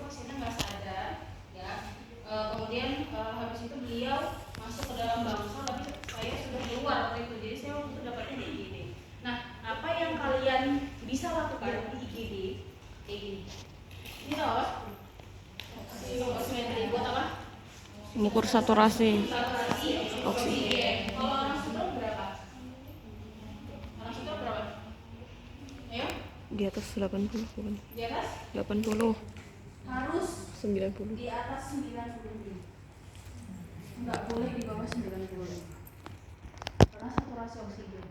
pasiennya nggak sadar, ya. Kemudian habis itu beliau masuk ke dalam bangsal, tapi saya sudah keluar waktu itu, jadi saya waktu itu dapatnya di IGD. Nah, apa yang kalian bisa lakukan di IGD kayak gini? Ini apa? Oximetry buat apa? Mengukur saturasi oksigen. Kalau orang stroke berapa? Orang stroke berapa? Ayo? Di atas 80 bukan? Di atas? 80. Harus 90. di atas 90. Enggak boleh di bawah 90. Karena saturasi oksigen.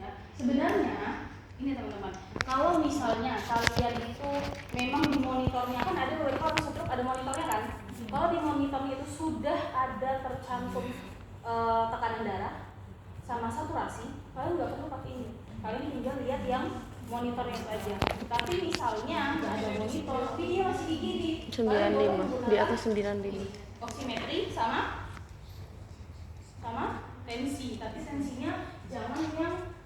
Ya, sebenarnya ini teman-teman, kalau misalnya kalian itu memang di monitornya kan ada beberapa orang stroke ada monitornya kan. Kalau di monitornya itu sudah ada tercantum tekanan darah sama saturasi, kalian nggak perlu pakai ini. Kalian tinggal lihat yang monitornya saja. Tapi misalnya nggak ada monitor, tapi dia masih di gini. 95, di atas 95. Oximetry sama tensi, tapi tensinya jangan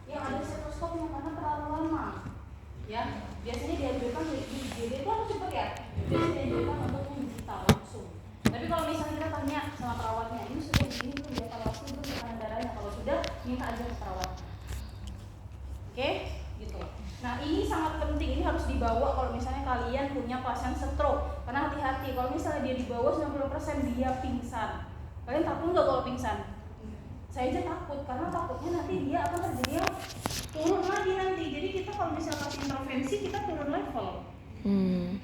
yang ada stetoskopnya karena terlalu lama. Ya, biasanya dianjurkan di IGD itu harus cepat ya. Biasanya dianjurkan untuk digital langsung. Tapi kalau misalnya kita tanya sama perawatnya, ini sudah begini belum ya evaluasi belum tekanan darahnya, kalau sudah minta aja ke perawat. Oke, gitu. Nah ini sangat penting, ini harus dibawa kalau misalnya kalian punya pasien stroke. Karena hati-hati, kalau misalnya dia di bawah 90% dia pingsan. Kalian takut nggak kalau pingsan? Saya aja takut, karena takutnya nanti dia akan terjadi turun lagi nanti. Jadi kita kalau misalnya kasih intervensi, kita turun level.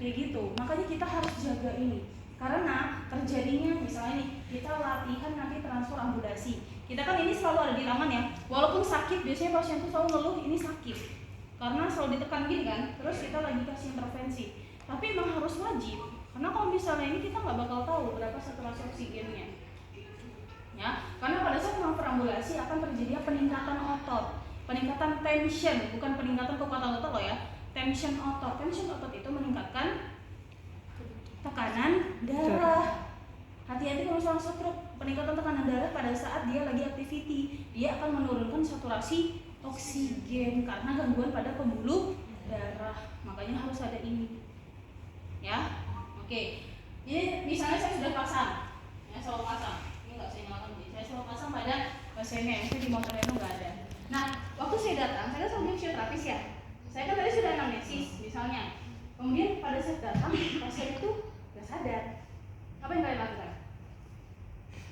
Kayak gitu, makanya kita harus jaga ini. Karena terjadinya misalnya nih, kita latihan nanti transfer ambulasi. Kita kan ini selalu ada di tangan ya. Walaupun sakit, biasanya pasien tuh selalu ngeluh ini sakit. Karena selalu ditekan gini kan, terus kita lagi kasih intervensi. Tapi emang harus wajib. Karena kalau misalnya ini kita nggak bakal tahu berapa saturasi oksigennya. Ya, karena pada saat transfer ambulasi akan terjadi peningkatan otot, peningkatan tension, bukan peningkatan kekuatan otot loh ya. Tension otot itu meningkatkan tekanan darah. Hati-hati kalau soal stroke, peningkatan tekanan darah pada saat dia lagi activity, dia akan menurunkan saturasi oksigen karena gangguan pada pembuluh darah. Makanya harus ada ini. Ya, oke. Jadi misalnya saya sudah pasang, ya selalu pasang. Ini nggak saya nyalakan, saya selalu pasang pada pasiennya. Yang di motornya itu nggak ada. Nah, waktu saya datang, saya kan sambil fisioterapis ya. Saya kan tadi sudah anamnesis misalnya. Kemudian pada saat datang, pasien itu nggak sadar. Apa yang kalian lakukan?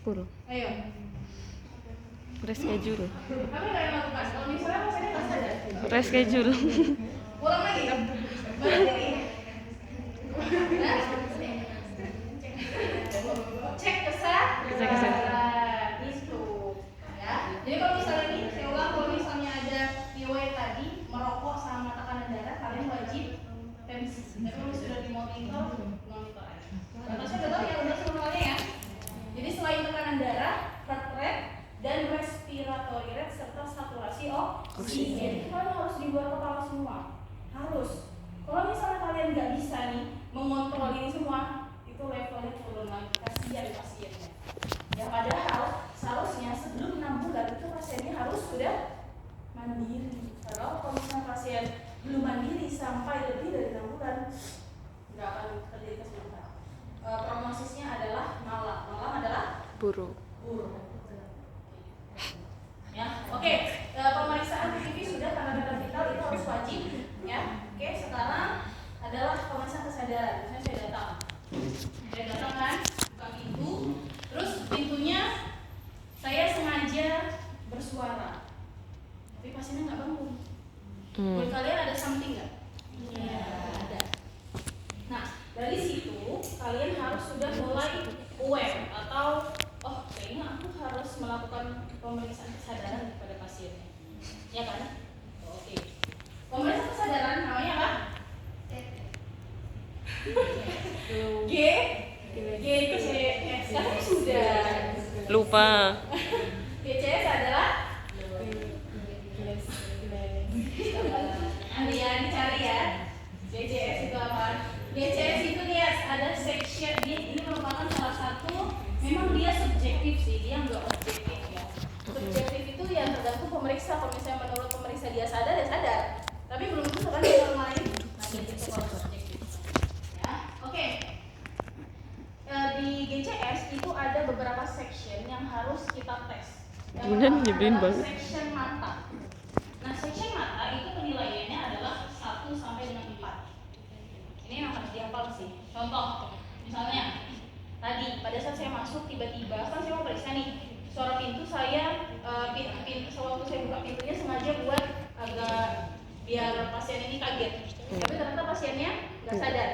Puro. Ayo. Reschedule. Apa yang kalian lakukan? Kalau misalnya pasiennya nggak sadar. Reschedule. Pulang lagi. Balik lagi. Nah, cek kesadaran itu. Ya. Jadi kalau misalnya ini, saya ulang, kalau misalnya ada riwayat tadi merokok sama tekanan darah, kalian wajib tensi. Tapi kalau sudah dimonitor aja. Atasnya udah tahu ya, udah semuanya ya. Jadi selain tekanan darah, heart rate, dan respiratory rate serta saturasi oksigen itu kalian harus di luar kepala semua. Harus. Kalau misalnya kalian nggak bisa nih mengontrol ini semua, itu levelnya turun lagi. Kasihan pasiennya. Ya padahal seharusnya sebelum 6 bulan itu pasiennya harus sudah mandiri. Kalau misalnya pasien belum mandiri sampai lebih dari 6 bulan, nggak akan terjadi kesulitan. Prognosisnya adalah malam adalah buruk. Ya, oke. Pemeriksaan PCV sudah, tanda-tanda vital itu harus wajib. Ya, oke. Sekarang adalah pemeriksaan kesadaran. Misalnya saya datang kan, buka pintu, terus pintunya saya sengaja bersuara, tapi pasiennya nggak bangun. Buat kalian ada something nggak? Iya, ada. Nah, dari situ kalian harus sudah mulai aware atau kayaknya aku harus melakukan pemeriksaan kesadaran kepada pasiennya. Ya kan? Oke. Pemeriksaan kesadaran namanya apa? G itu CS. Tapi sudah Lupa. GCS adalah nanti ya dicari ya. GCS itu apa? GCS itu dia ada section, ini merupakan salah satu, memang dia subjektif sih, dia nggak objektif ya. Subjektif itu yang tergantung pemeriksa. Kalau misalnya menurut pemeriksa dia sadar ya sadar, tapi belum tentu kan dia orang lain. Nah gitu kalau subjektif. Yang Dinan pertama nyebelin adalah banget. section mata. Nah, section mata itu penilaiannya adalah 1 sampai dengan 4. Ini yang harus dihafal sih. Contoh, misalnya tadi pada saat saya masuk tiba-tiba kan saya mau periksa nih suara pintu saya sewaktu saya buka pintunya sengaja buat agak biar pasien ini kaget. Tapi ternyata pasiennya nggak sadar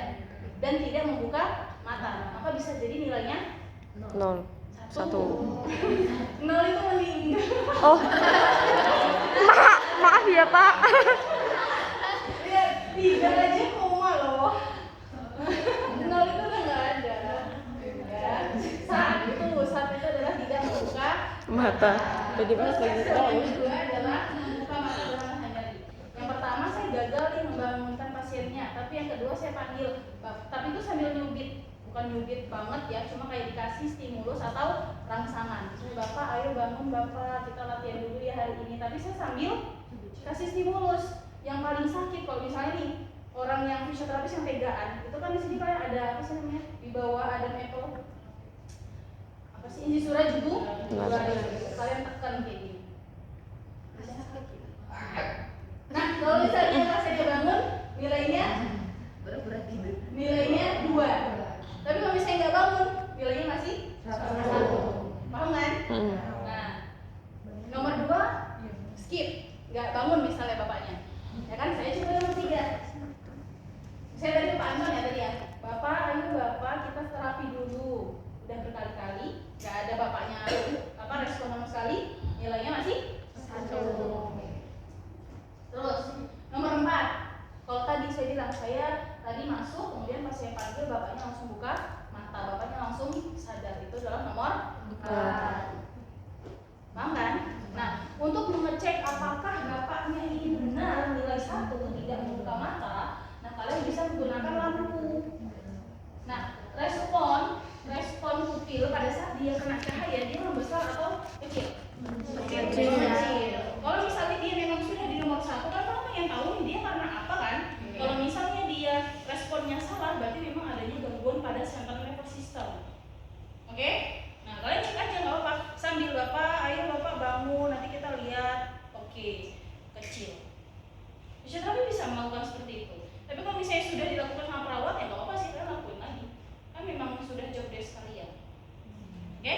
dan tidak membuka mata, maka bisa jadi nilainya 0 1. 0 itu meninggal. Oh. Maaf ya, Pak. Lihat, 3 aja koma loh. 0 itu udah nggak ada. Ya. Satu itu adalah tidak membuka Mata. Jadi Terus pas lagi yang tahu. kedua adalah membuka mata dengan menghindari. Yang pertama saya gagal nih membangunkan pasiennya, tapi yang kedua saya panggil, tapi itu sambil nyubit, bukan nyubit banget ya, cuma kayak dikasih stimulus atau rangsangan. Bapak, ayo bangun Bapak, kita latihan dulu ya hari ini. Tapi saya sambil kasih stimulus. Yang paling sakit kalau misalnya nih orang yang fisioterapis yang tegaan, itu kan di sini kayak ada apa sih namanya di bawah ada apple. Apa sih ini surah juga? Kalian tekan kayak gini. Nah, kalau misalnya pas saya bangun nilainya nilainya 2. Tapi kalau misalnya nggak bangun, nilainya masih 1. Paham kan? Nah, nomor 2 skip, nggak bangun misalnya bapaknya. Ya kan, saya coba nomor 3. Saya tadi Pak Anton ya tadi ya. Bapak, ayo Bapak kita terapi dulu. Udah berkali-kali, nggak ada bapaknya respon sama sekali, nilainya masih 1. Terus nomor 4, kalau tadi saya bilang saya tadi masuk, kemudian pas saya panggil bapaknya langsung buka mata, bapaknya langsung sadar, itu adalah nomor 4. Paham kan? Nah, untuk mengecek apakah bapaknya ini benar nilai 1 tidak membuka mata, nah kalian bisa menggunakan lampu. Nah, respon pupil pada saat dia kena cahaya dia membesar atau kecil? Kecil. Kalau misalnya dia memang sudah di nomor 1, kan kamu yang tahu nih dia karena apa kan? Kalau misalnya dia responnya salah, berarti memang adanya gangguan pada central nervous system. Oke? Nah, kalian cek aja nggak apa-apa. Sambil Bapak, ayo Bapak bangun, nanti kita lihat. Oke, kecil. Fisioterapi bisa melakukan seperti itu. Tapi kalau misalnya sudah dilakukan sama perawat, ya nggak apa-apa sih, kalian lakuin lagi. Kan memang sudah job desk kalian. Oke?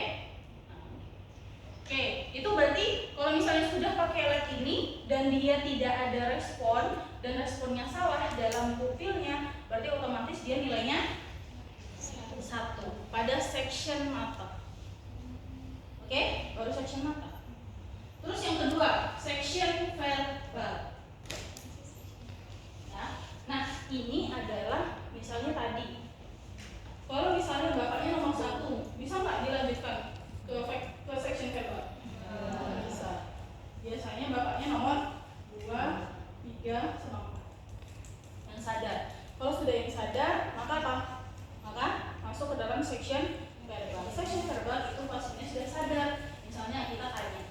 Oke, itu berarti kalau misalnya sudah pakai LED ini dan dia tidak ada respon dan responnya salah dalam pupilnya, berarti otomatis dia nilainya 1 pada section mata. Oke, baru section mata. Terus yang kedua, section verbal. Ya. Nah, ini adalah misalnya tadi. Kalau misalnya bapaknya nomor 1, bisa nggak dilanjutkan ke section verbal? Bisa. Biasanya bapaknya nomor 2, 3, sama 4. Yang sadar. Kalau sudah yang sadar, maka apa? Maka masuk ke dalam section verbal. Section verbal itu pasiennya sudah sadar. Misalnya kita tanya,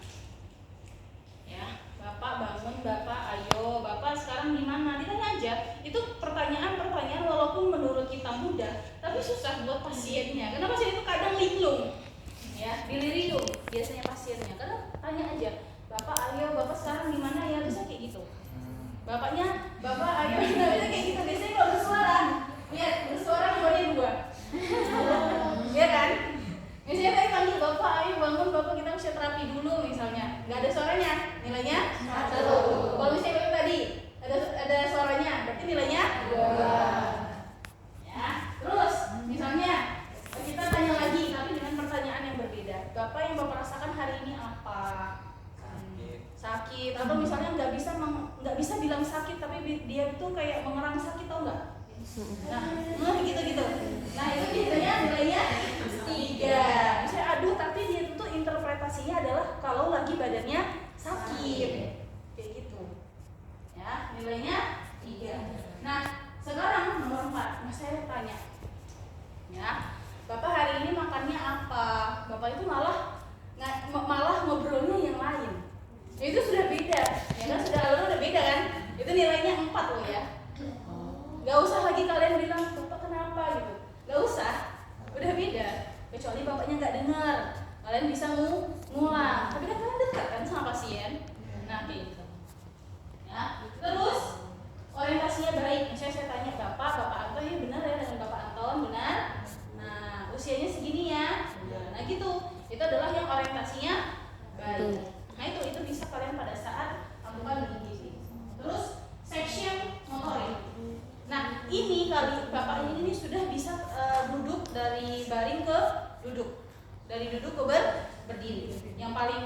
ya, Bapak bangun, Bapak ayo, Bapak sekarang di mana? Ditanya aja. Itu pertanyaan-pertanyaan walaupun menurut kita mudah, tapi susah buat pasiennya. Karena pasien itu kadang linglung, ya, diliriung biasanya pasiennya. Karena tanya aja, Bapak ayo, Bapak sekarang di mana ya? Bisa kayak gitu. Bapaknya, Bapak ayo, bisa kayak gitu. Biasanya kalau bersuara, lihat bersuara nomornya 2. Iya kan? Misalnya saya panggil Bapak, ayo bangun Bapak, kita mesti terapi dulu misalnya. Nggak ada suaranya, nilainya 1. Kalau misalnya tadi ada suaranya, berarti nilainya 2. Ya. Terus misalnya kita tanya lagi, tapi dengan pertanyaan yang berbeda. Bapak yang Bapak rasakan hari ini apa? Sakit. Atau misalnya nggak bisa bilang sakit, tapi dia itu kayak mengerang sakit, tau nggak? Nah, gitu-gitu. Nah, itu biasanya nilainya 3. Misalnya aduh, tapi dia itu interpretasinya adalah kalau lagi badannya sakit. Kayak gitu. Ya, nilainya 3. Nah, sekarang nomor 4. Nah, saya tanya. Ya, Bapak hari ini makannya apa? Bapak itu malah ngobrolnya yang lain. Itu sudah beda. Ya kan, sudah beda kan? Itu nilainya 4 loh ya. Gak usah lagi kalian bilang, Bapak kenapa gitu. Gak usah, udah beda. Kecuali bapaknya gak dengar, kalian bisa ngulang. Tapi kan kalian dekat kan sama pasien. Nah, kayak gitu. Ya. Terus orientasinya baik. Misalnya saya tanya Bapak Anton, ya benar ya dengan Bapak Anton, benar? Nah, usianya segini ya. Nah, gitu. Itu adalah yang orientasinya baik. Nah, itu bisa kalian pada saat lakukan di IGD. Terus section motorik. Nah, ini kali Bapak ini sudah bisa duduk dari baring ke duduk. Dari duduk ke berdiri. Yang paling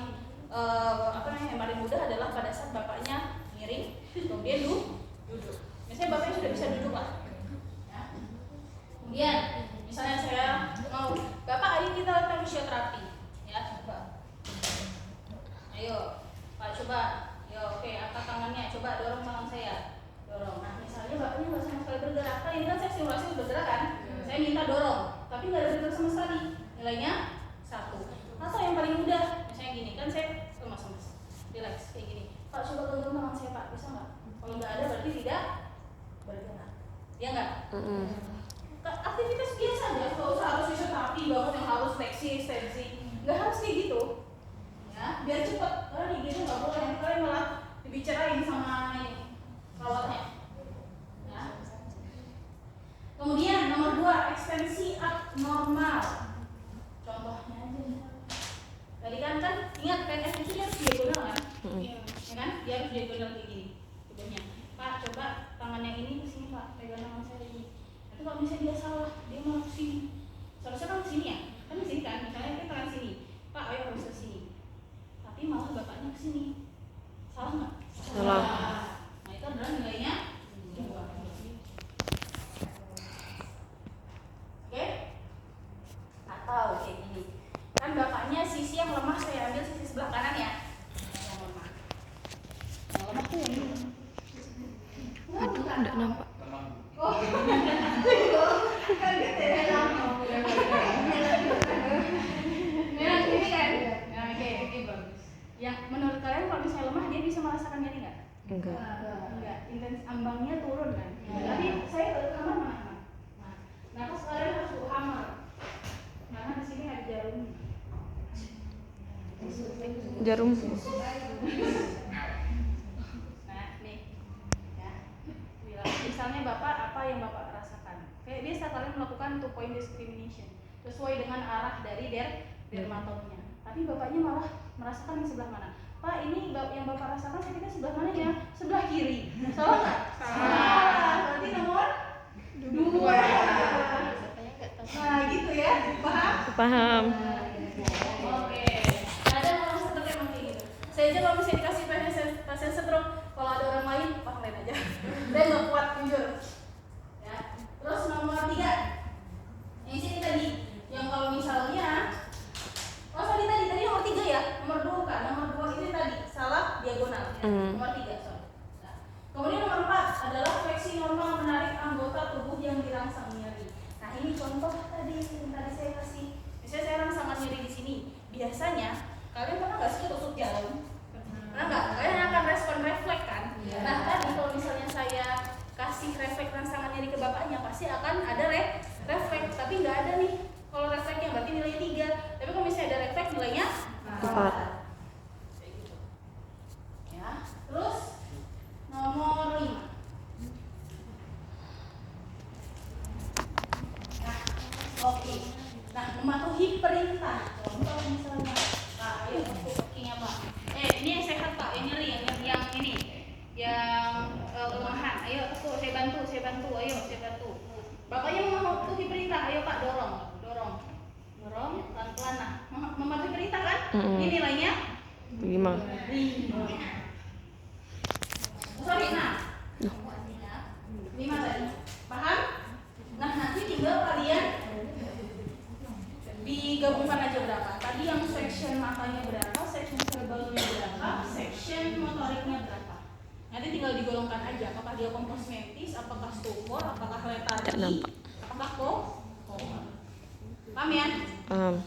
yang paling mudah adalah pada saat Bapaknya miring, kemudian duduk. Misalnya Bapaknya sudah bisa duduk lah. Ya. Kemudian misalnya saya mau, Bapak ayo kita lakukan fisioterapi. Ya, coba. Ayo, Pak coba. Ya, oke, angkat tangannya, coba dorong tangan saya. Dorong. Nah, misalnya Bapaknya nggak sama sekali bergerak, kan ini kan saya simulasi bergerak kan? Saya minta dorong, tapi nggak ada bergerak sama sekali. Nilainya 1. Atau yang paling mudah, misalnya gini, kan saya mas, relax kayak gini. Pak coba genggam tangan saya Pak, bisa nggak? Kalau nggak ada berarti tidak bergerak. Ya nggak? Aktivitas biasa aja, nggak usah harus fisioterapi banget yang harus fleksi, ekstensi, nggak harus kayak gitu. Ya, biar cepet. Karena di gitu nggak boleh, nanti kalian malah dibicarain sama ini perawatnya. Ya. Kemudian nomor 2, ekstensi abnormal. Contohnya aja. Tadi kan ingat PNS itu dia harus diagonal kan? Ya kan? Dia harus diagonal kayak gini. Coba Pak, coba tangan yang ini ke sini Pak, pegang tangan saya ini. Nanti kalau misalnya dia salah, dia mau ke sini. Seharusnya kan ke sini ya? Kan ke sini kan? Misalnya kita tangan sini. Pak, ayo harus ke sini. Tapi malah Bapaknya ke sini. Salah nggak? Salah. Nah, itu adalah nilainya 2. Oke? Atau kayak gini. Kan Bapaknya sisi yang lemah saya ambil sisi sebelah kanan ya. Yang lemah. Yang lemah tuh yang ini. Aduh, enggak nampak. Oh. Kan gitu ya. Merah ini kan? Nah, oke bagus. Yang menurut kalian kalau misalnya lemah dia bisa merasakan nyeri nggak? Enggak. Enggak. Intens ambangnya turun kan? Tapi saya ke kamar mana? Nah, terus kalian harus buka hammer. Karena di sini ada jarum. Jarum. Nah, nih. Ya. Misalnya Bapak, apa yang Bapak rasakan? Kayak biasa kalian melakukan 2-point discrimination sesuai dengan arah dari dermatolognya. Tapi Bapaknya malah merasakan di sebelah mana? Pak, ini yang Bapak rasakan sakitnya sebelah mana ya? Sebelah kiri. Salah nggak? Salah. Berarti nomor 2. Nah, gitu ya. Paham? Paham. Oke. Ada orang stroke emang kayak gitu. Saya aja kalau misalnya dikasih pasien stroke, kalau ada orang lain, lain aja. Saya nggak kuat jujur. Ya. Terus nomor 3. Yang sini tadi, yang kalau misalnya, tadi nomor 3 ya, nomor 2 kan, nomor 2 ini tadi salah diagonal. Nomor 3 sorry. Nah, kemudian nomor 4 adalah fleksi normal menarik anggota tubuh yang dirangsang nyeri. Nah, ini contoh tadi yang tadi saya kasih. Misalnya saya rangsangan nyeri di sini. Biasanya kalian pernah nggak sih tusuk jarum? Pernah nggak? Kalian akan respon refleks kan? Nah, tadi kalau misalnya saya kasih refleks rangsangan nyeri ke Bapaknya, pasti akan ada refleks. Tapi nggak ada nih. Kalau refleksnya berarti nilainya 3. Tapi kalau misalnya ada refleks nilainya 4. Ya. Terus nomor 5. Nah, oke. Nah, mematuhi perintah. Contoh misalnya, Pak, ayo walking-nya Pak. Ini yang sehat Pak, yang nyeri, yang ini, yang kelemahan. Ayo, saya bantu. Ayo, saya bantu. Bapaknya mematuhi perintah. Ayo Pak, dorong, pelan-pelan. Nah, mematuhi perintah kan? Ini nilainya 5. Sorry, 5 tadi. Paham? Nah, nanti tinggal kalian digabungkan aja berapa. Tadi yang section matanya berapa, section cerebralnya berapa, section motoriknya berapa. Nanti tinggal digolongkan aja. Apakah dia kompos mentis, apakah stupor, apakah lethargi, apakah koma. Paham ya? Paham.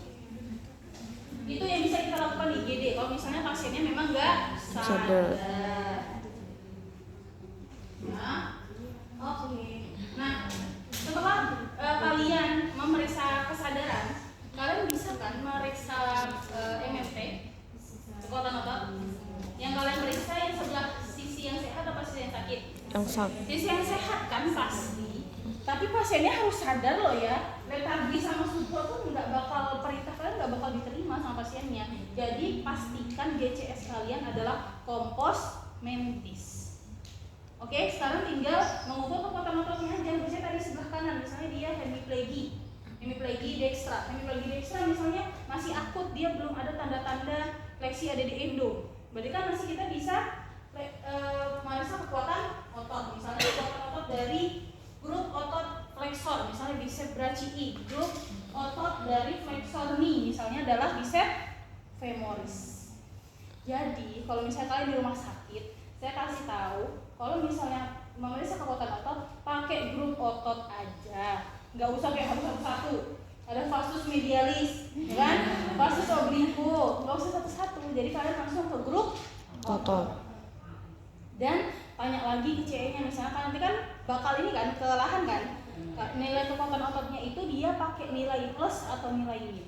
Itu yang bisa kita lakukan di IGD. Kalau misalnya pasiennya memang nggak sadar. Nah, oke. Nah, setelah kalian memeriksa kesadaran, kalian bisa kan meriksa MMT kekuatan otot. Yang kalian periksa yang sebelah sisi yang sehat atau sisi yang sakit? Yang sakit. Sisi yang sehat kan pasti. Tapi pasiennya harus sadar loh ya, letargi sama subur tuh nggak bakal, perintah kalian nggak bakal diterima sama pasiennya. Jadi pastikan GCS kalian adalah kompos mentis. Oke, sekarang tinggal mengukur kekuatan ototnya aja. Misalnya tadi sebelah kanan, misalnya dia hemiplegi dextra. Hemiplegi dextra misalnya masih akut, dia belum ada tanda-tanda fleksi ada di endo. Berarti kan masih kita bisa meriksa kekuatan otot. Misalnya kekuatan otot dari grup otot flexor, misalnya bicep brachii. Grup otot dari flexor knee misalnya adalah bicep femoris. Jadi kalau misalnya kalian di rumah sakit, saya kasih tahu kalau misalnya memeriksa kekuatan otot, pakai grup otot aja, nggak usah kayak harus satu-satu. Ada vastus medialis, ya kan? Vastus obliquo, nggak usah satu-satu. Jadi kalian langsung ke grup otot. Dan tanya lagi ICE-nya, misalnya kan nanti kan bakal ini kan kelelahan kan? Nilai kekuatan ototnya itu dia pakai nilai plus atau nilai min.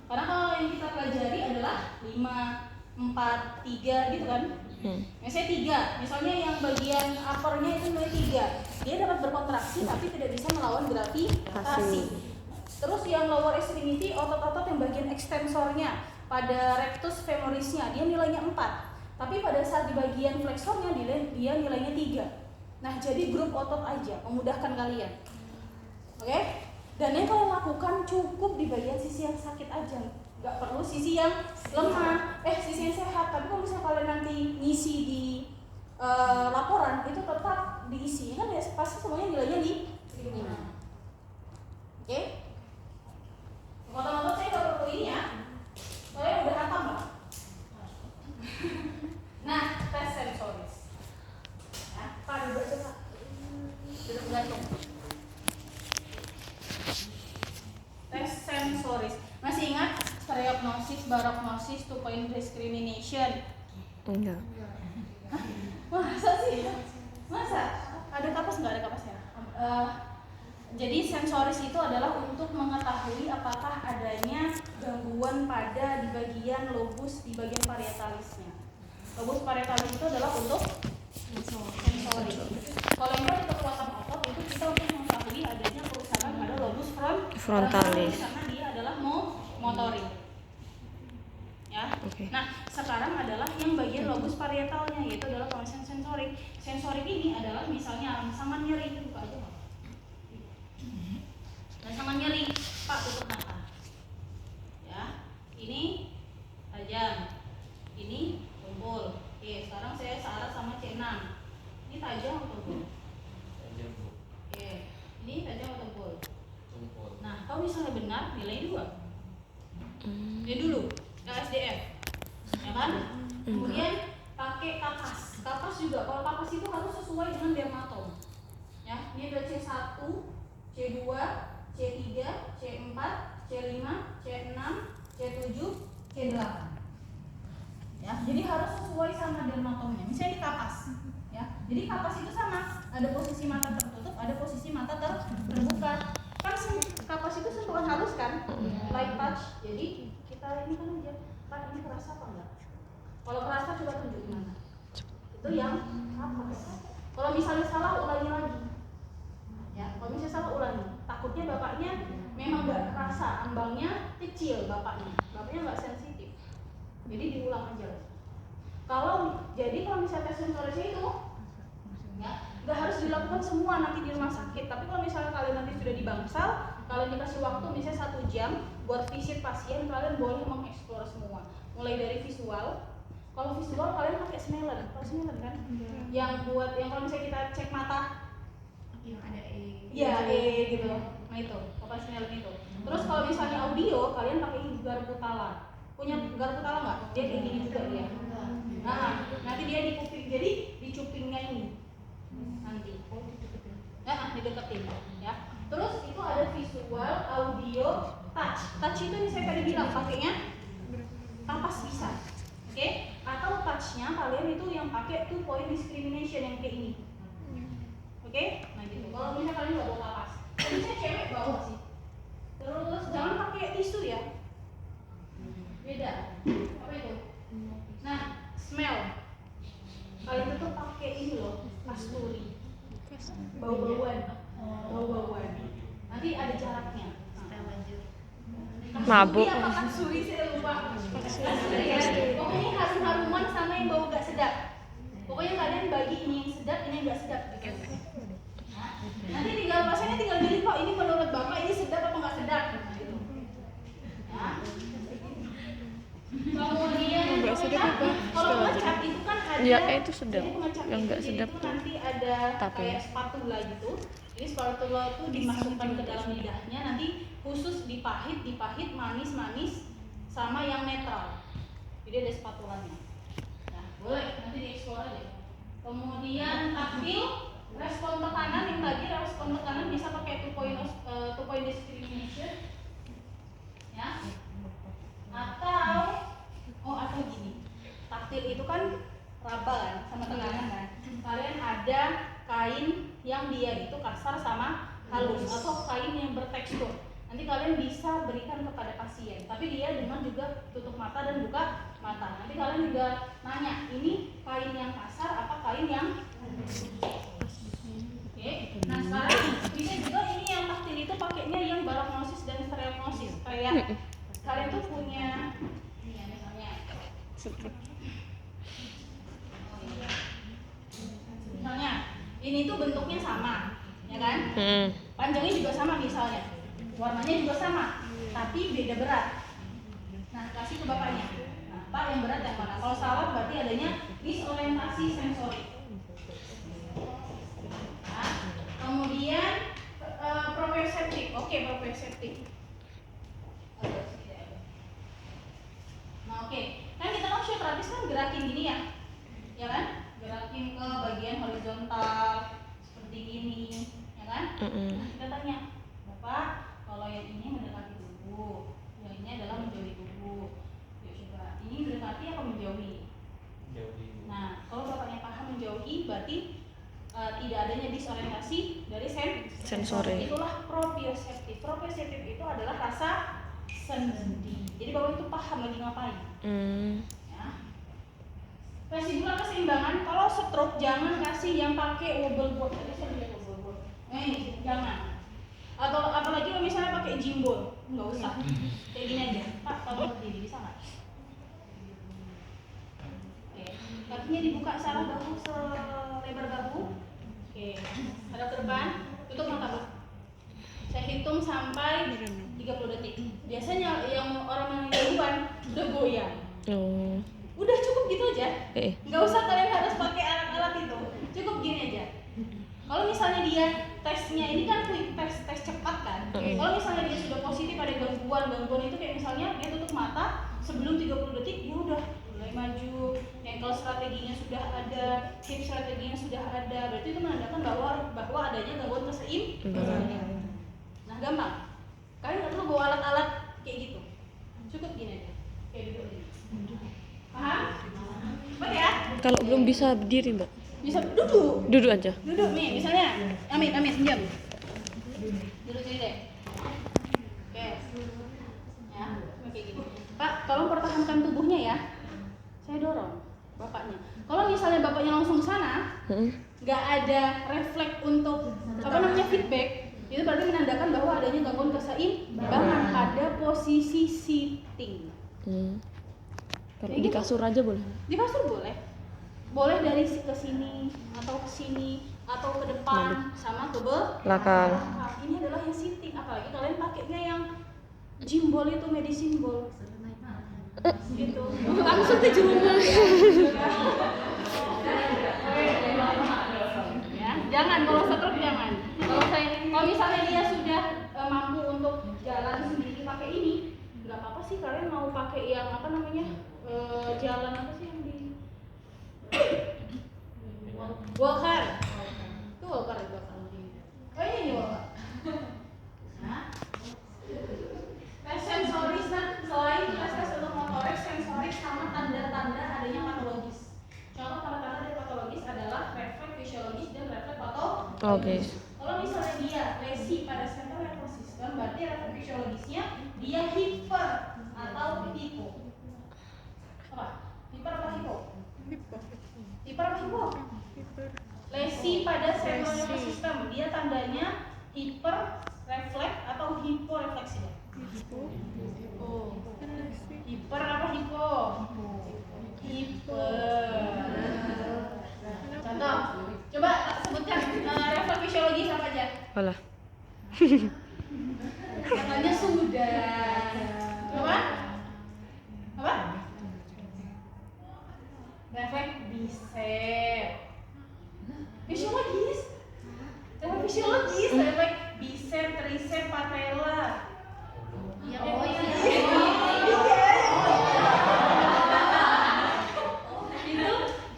Karena kalau yang kita pelajari adalah 5, 4, 3 gitu kan? Misalnya 3, misalnya yang bagian uppernya itu nilai 3, dia dapat berkontraksi tapi tidak bisa melawan gravitasi. Terus yang lower extremity, otot-otot yang bagian ekstensornya pada rectus femorisnya dia nilainya 4, tapi pada saat di bagian fleksornya dia nilainya 3. Nah jadi grup otot aja memudahkan kalian. Oke? Dan yang kalian lakukan cukup di bagian sisi yang sakit aja, nggak perlu sisi yang lemah, sisi yang sehat. Tapi kalau misalnya kalian nanti ngisi di laporan itu tetap diisi kan ya, pasti semuanya nilainya di sini. Oke? Kekuatan otot saya nggak perlu ini ya, soalnya udah hafal Mbak. Nah, tes sensoris. Ya, Pak duduk coba. Duduk gantung. Tes sensoris. Masih ingat stereognosis, barognosis, two point discrimination? Enggak. Hah? Masa sih? Masa? Ada kapas nggak? Ada kapasnya? Jadi sensoris itu adalah untuk mengetahui apakah adanya gangguan pada di bagian lobus, di bagian parietalisnya. Lobus parietalis itu adalah untuk sensoris. Kalau yang untuk kekuatan otot itu kita untuk mengetahui adanya kerusakan pada lobus frontalis karena dia adalah motorik. Ya. Okay. Nah, sekarang adalah yang bagian lobus parietalnya, yaitu adalah pengawasan sensorik. Sensorik ini adalah misalnya rangsangan nyeri, itu buka aja Pak. Rangsangan nyeri, Pak tutup mata. Ya, ini tajam, ini tumpul. Oke, sekarang saya searah sama C6. Ini tajam atau tumpul? Tajam Bu. Oke, ini tajam atau tumpul? Tumpul. Nah, kalau misalnya benar, nilai 2. Dia dulu. LSDF, ya kan? Kemudian pakai kapas. Kapas juga, kalau kapas itu harus sesuai dengan dermatom. Ya, ini ada C1, C2, C3, C4, C5, C6, C7, C8. Ya, jadi harus sesuai sama dermatomnya. Misalnya di kapas, ya. Jadi kapas itu sama, ada posisi mata tertutup, ada posisi mata terbuka. Kan kapas itu sentuhan halus kan? Light touch. Jadi kita ini kan aja, Pak ini kerasa apa enggak? Kalau kerasa coba tunjuk mana? Itu yang apa? Kalau misalnya salah ulangi lagi. Ya, kalau misalnya salah ulangi. Takutnya bapaknya memang enggak kerasa, ambangnya kecil bapaknya enggak sensitif. Jadi diulang aja. Kalau misalnya tes sensorisnya itu ya, enggak harus dilakukan semua nanti di rumah sakit. Tapi kalau misalnya kalian nanti sudah di bangsal, kalian dikasih waktu misalnya 1 jam buat visit pasien, kalian boleh mengeksplor semua. Mulai dari visual. Kalau visual kalian pakai Snellen. Kalau Snellen kan? Yang buat yang kalau misalnya kita cek mata yang ada iya gitu. Nah itu, pokoknya Snellen itu. Terus kalau misalnya audio, kalian pakai Garputala. Punya Garputala nggak? Dia kayak gini juga dia. Nah, nanti dia di kuping, jadi di cupingnya ini. Nanti. Dideketin ya. Terus itu ada visual, audio, touch. Touch itu yang saya tadi bilang pakainya kapas bisa. Oke? Atau touchnya kalian itu yang pakai two point discrimination yang kayak ini. Oke? Nah gitu. Kalau misalnya kalian nggak bawa kapas, misalnya cewek bawa sih. Terus jangan pakai tisu ya. Beda. Apa itu? Mabuk. Katsuri apa katsuri saya lupa. Pokoknya harum-haruman sama yang bau gak sedap. Pokoknya kalian bagi ini yang sedap, ini yang gak sedap gitu. Nah, nanti tinggal pasiennya tinggal pilih kok ini menurut bapak ini sedap apa nggak sedap. Gitu. Nah. Kemudian Nggak sedap apa? kalau pemecap itu kan ada. Ya, itu sedap. Jadi pemecap Yang nggak itu, sedap itu tuh nanti ada tape. kayak spatula gitu. Jadi spatula itu dimasukkan ke dalam lidahnya, nanti khusus dipahit manis sama yang netral. Jadi ada spatulanya. Nah, boleh nanti dieksplor aja. Kemudian taktil, respon tekanan yang tadi respon tekanan bisa pakai 2-point discrimination. Ya. Atau gini. Taktil itu kan raba kan sama tekanan kan. Kalian ada kain yang dia itu kasar sama halus atau kain yang bertekstur. Nanti kalian bisa berikan kepada pasien, tapi dia dengan juga tutup mata dan buka mata. Nanti kalian juga nanya, ini kain yang kasar apa kain yang Oke. Nah sekarang bisa juga ini yang taktil itu pakainya yang barognosis dan stereognosis. Kayak kalian tuh punya ini ya, misalnya ini tuh bentuknya sama, ya kan? Panjangnya juga sama misalnya, warnanya juga sama, tapi beda berat. Nah kasih ke bapaknya. Nah, Pak yang berat yang mana? Kalau salah berarti adanya disorientasi sensori. Nah, kemudian proprioseptik. Oke, proprioseptik. Nah, oke. Kan kita terapis kan gerakin gini ya kan? Gerakin ke bagian horizontal seperti ini, ya kan? Nah, kita tanya, Bapak, kalau yang ini mendekati tubuh, yang ini adalah menjauhi tubuh. Yuk coba, ini mendekati apa menjauhi? Menjauhi. Nah, kalau bapaknya paham menjauhi, berarti tidak adanya disorientasi dari sensori. Itulah proprioseptif. Proprioseptif itu adalah rasa sendi. Jadi bapak itu paham lagi ngapain. Ya. Vestibular keseimbangan. Kalau stroke jangan kasih yang pakai wobble board. Tadi saya lihat wobble board. Ini jangan. Atau apalagi kalau misalnya pakai gimbal, nggak usah. Kayak gini aja. Pak, tolong berdiri bisa nggak? Oke. Kakinya dibuka searah bahu selebar bahu. Oke. Hadap ke depan. Tutup mata Pak. Saya hitung sampai 30 detik. Biasanya yang orang yang duluan udah goyang. Udah cukup gitu aja. Nggak usah kalian harus pakai alat-alat itu. Cukup gini aja. Kalau misalnya dia tesnya ini kan quick test, tes cepat kan. Kalau misalnya dia sudah positif ada gangguan itu kayak misalnya dia tutup mata sebelum 30 detik dia udah mulai maju, ankle strateginya sudah ada, hip strateginya sudah ada. Berarti itu menandakan bahwa adanya gangguan keseimbangan. Nah, gampang. Kalian nggak perlu bawa alat-alat kayak gitu. Cukup gini aja. Kayak duduk gini. Paham? Baik ya? Kalau belum bisa berdiri, Mbak. Bisa duduk. Duduk aja. Duduk nih, misalnya. Amit, diam. Duduk sini deh. Oke. Ya, kayak gini. Pak, tolong pertahankan tubuhnya ya. Saya dorong bapaknya. Kalau misalnya bapaknya langsung ke sana, nggak ada refleks untuk feedback, itu berarti menandakan bahwa adanya gangguan keseimbangan pada posisi sitting. Kalau di kasur aja boleh? Di kasur boleh. Boleh dari ke sini atau ke sini atau ke depan sama ke belakang. Ini adalah yang sitting, apalagi kalian pakainya yang gimbal itu medicine ball. Gitu. Langsung ke jumlah ya. Jangan kalau stroke jangan. Kalau misalnya dia sudah mampu untuk jalan sendiri pakai ini, nggak apa-apa sih kalian mau pakai yang jalan apa sih yang di walker. Itu walker di belakang. Oh ini walker. Nah, tes sensoris selain tes untuk motorik, sensorik sama tanda-tanda adanya patologis. Contoh tanda-tanda dari patologis adalah refleks fisiologis dan refleks patologis. Kalau misalnya dia lesi pada central nervous system, berarti refleks fisiologisnya dia hiper atau hipo. Apa? Hiper apa hipo? Hiper apa hipo? Lesi pada central nervous system, dia tandanya hiper refleks atau hiporefleksi. Alah. Katanya sudah. Apa? Apa? Refleks bicep. Fisiologis. Refleks fisiologis, refleks bicep, tricep, patella. Ya, oh iya.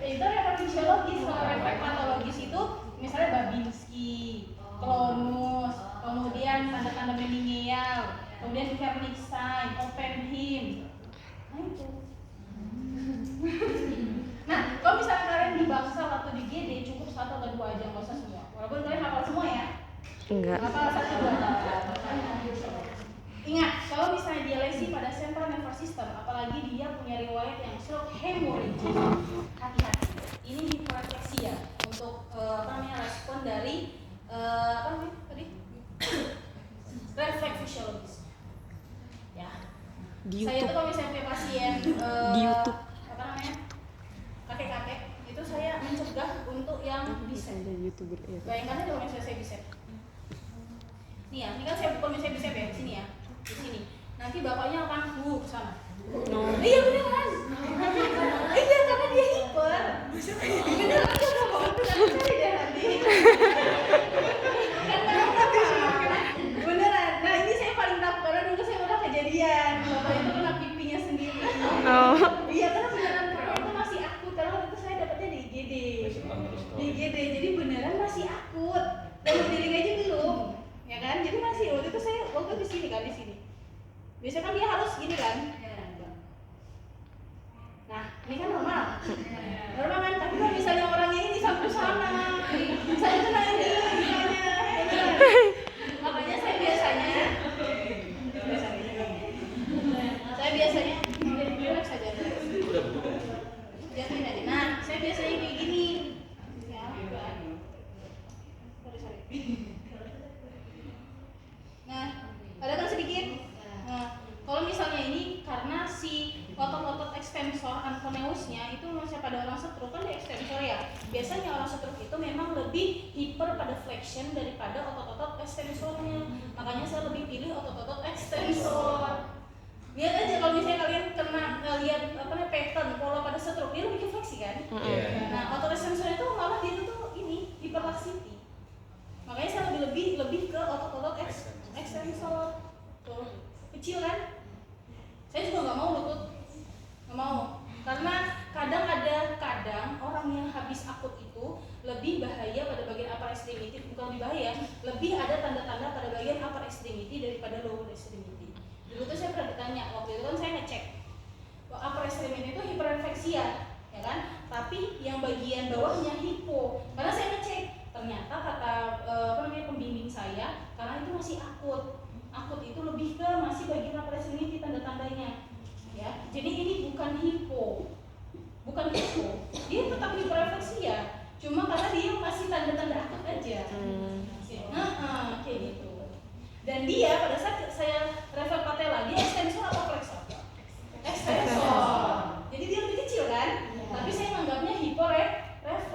Itu refleks fisiologis. Kalau refleks patologis itu misalnya Babinski, Clonus, kemudian tanda-tanda meningeal, kemudian Kernig sign, Oppenheim. Nah itu. Nah, kalau misalnya kalian di Bangsal atau di GD cukup 1 atau 2 aja, nggak usah semua. Walaupun kalian hafal semua ya. Enggak. Hafal 1 2. Ingat, kalau misalnya dia lesi pada central nervous system, apalagi dia punya riwayat yang stroke hemorrhage, hati-hati. Ini hiperrefleksia untuk respon dari refleks fisiologis. Ya. Di Saya tuh YouTube. kalau misalnya punya pasien Di YouTube. kakek-kakek itu saya mencegah untuk yang bicep. YouTuber ya. Bayangkan aja kalau misalnya saya bicep. Nih ya, ini kan saya pukul misalnya bicep ya, di sini ya, di sini. Nanti bapaknya akan ke sana. Iya beneran. Iya karena dia hiper. Beneran tuh bapak cari deh nanti. Beneran. Nah ini saya paling takut karena dulu saya pernah kejadian. Bapak itu kena pipinya sendiri. Oh. Iya karena beneran karena itu masih akut. Karena waktu itu saya dapatnya di IGD. Di IGD jadi beneran masih akut. Dan healing aja belum. Ya kan? Jadi masih waktu itu saya di sini kan di sini. Biasanya kan dia harus gini kan? Nah, ini kan normal. Normal kan? Tapi kalau misalnya orangnya ini sampai sana, saya kena ini misalnya. Makanya saya biasanya relax saja. Jatuhin aja. Nah, saya biasanya kayak gini. Ya, sorry. Nah, ada kan sedikit. Nah, kalau misalnya ini karena si otot-otot ekstensor anconeusnya itu masih pada orang stroke kan dia ekstensor ya. Biasanya orang stroke itu memang lebih hiper pada flexion daripada otot-otot ekstensornya. Makanya saya lebih pilih otot-otot ekstensor. Lihat aja kalau misalnya kalian lihat pattern pola pada stroke dia lebih ke fleksi kan. Nah, otot ekstensor itu malah dia tuh ini hiperlaksiti. Makanya saya lebih ke otot-otot ekstensor. Tuh, kecil kan? Saya juga nggak mau lutut. Nggak mau, karena kadang orang yang habis akut itu lebih bahaya pada bagian upper extremity, bukan lebih bahaya, lebih ada tanda-tanda pada bagian upper extremity daripada lower extremity. Dulu tuh saya pernah ditanya, waktu itu kan saya ngecek upper extremity itu hiperrefleksia, ya kan? Tapi yang bagian bawahnya hipo, karena saya ngecek, ternyata kata pembimbing saya, karena itu masih akut itu lebih ke masih bagian upper extremity tanda-tandanya. Ya, jadi ini bukan hipo, dia tetap hiperrefleksia, cuma karena dia masih tanda-tanda akut aja. Kayak gitu. Dan dia pada saat saya refleks patella, dia ekstensor atau flexor? Ekstensor. Jadi dia lebih kecil kan? Tapi saya menganggapnya hiporefleks.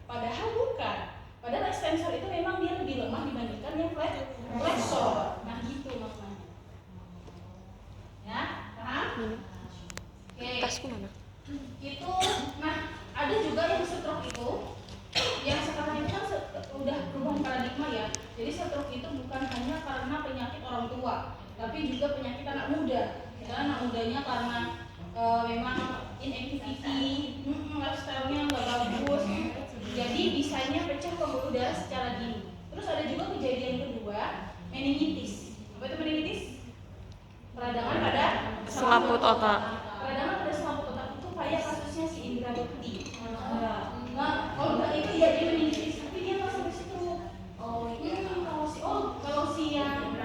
Padahal bukan. Padahal ekstensor itu memang dia lebih lemah dibandingkan yang flexor. Nah gitu maknanya. Ya, paham? Oke. Tasku mana? Itu, nah ada juga yang stroke itu, yang sekarang itu kan udah perubahan paradigma ya. Jadi stroke itu bukan hanya karena penyakit orang tua, tapi juga penyakit anak muda. Karena anak mudanya karena memang inactivity, lifestyle-nya nggak bagus, jadi bisanya pecah pembuluh darah secara dini. Terus ada juga kejadian kedua, meningitis. Apa itu meningitis? Peradangan pada Selaput otak. Peradangan pada selaput otak itu kayak kasusnya si Indra Bekti. Nah, kalau nggak itu ya dia meningitis, tapi dia nggak sampai stroke. Kalau si yang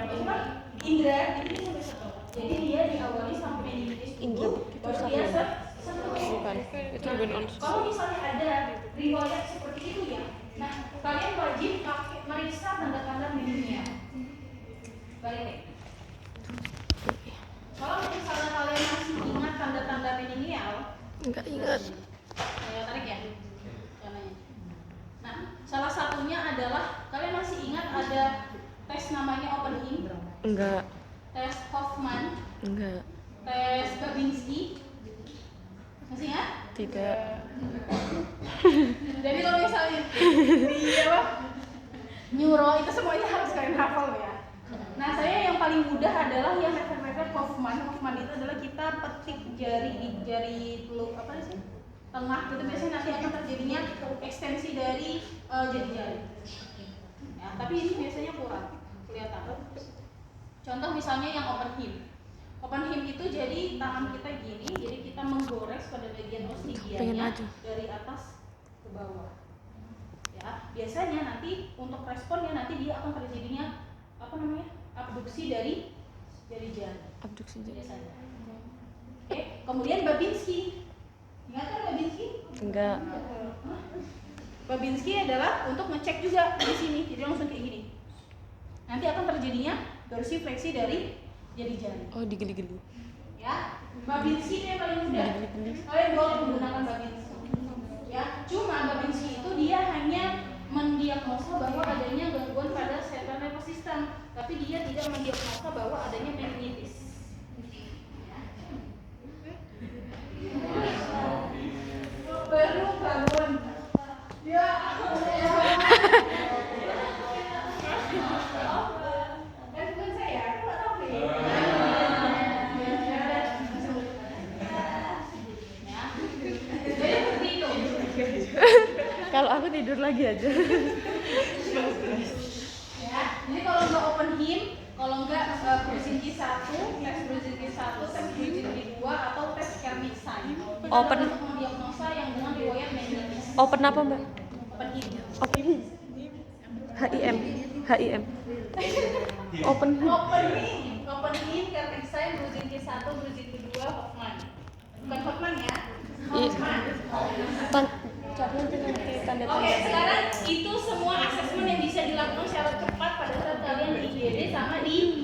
Indra itu dia sampai stroke. Jadi dia diawali sampai meningitis dulu, baru dia stroke. Bukan, itu bukan on. Kalau misalnya ada riwayat seperti itu ya, nah kalian wajib meriksa tanda-tanda meningial. Balik deh. Kalau misalnya kalian masih ingat tanda-tanda meningial, Enggak ingat. saya tarik ya. Nah, salah satunya adalah kalian masih ingat ada Enggak. Tes Hoffman, Enggak. tes Babinski. Masih ingat? Tidak. Jadi kalau misalnya di apa? Neuro itu semuanya harus kalian hafal ya. Nah, saya yang paling mudah adalah yang refleks Hoffman. Hoffman itu adalah kita petik jari teluk apa sih? Tengah itu biasanya nanti akan terjadinya ekstensi dari jari-jari. Ya, tapi ini biasanya kurang kelihatan. Contoh misalnya yang open hip. Open hip itu jadi tangan kita gini, jadi kita menggores pada bagian ostigianya dari atas ke bawah. Ya, biasanya nanti untuk responnya nanti dia akan terjadinya apa namanya? Abduksi dari jari. Abduksi jari. Biasanya. Oke, kemudian Babinski. Ingat kan Babinski? Enggak. Babinski adalah untuk ngecek juga di sini, jadi langsung kayak gini. Nanti akan terjadinya dorsifleksi dari jari-jari. Oh, digeli-geli. Ya, Babinski itu yang paling mudah. Kalian boleh menggunakan Babinski. Ya, cuma Babinski itu dia hanya mendiagnosa bahwa adanya gangguan pada central nervous system, tapi dia tidak mendiagnosa bahwa adanya meningitis. Baru bangun. Ya, bukan saya, aku nggak tahu nih. Jadi seperti itu. Kalau aku tidur lagi aja. Ya, jadi kalau nggak open him, kalau nggak Brzezinski 1, tes Brzezinski 1, tes Brzezinski 2, atau tes Kermit sign. Open. Untuk mendiagnosa yang dengan riwayat meningitis. Open apa, Mbak? Open him. Open. HIM. Open. Open him, Kermit sign, Brzezinski 1, Brzezinski 2, Hoffman. Bukan Hoffman ya. Hoffman. Oke, sekarang itu semua asesmen yang bisa dilakukan secara cepat pada saat kalian di IGD sama di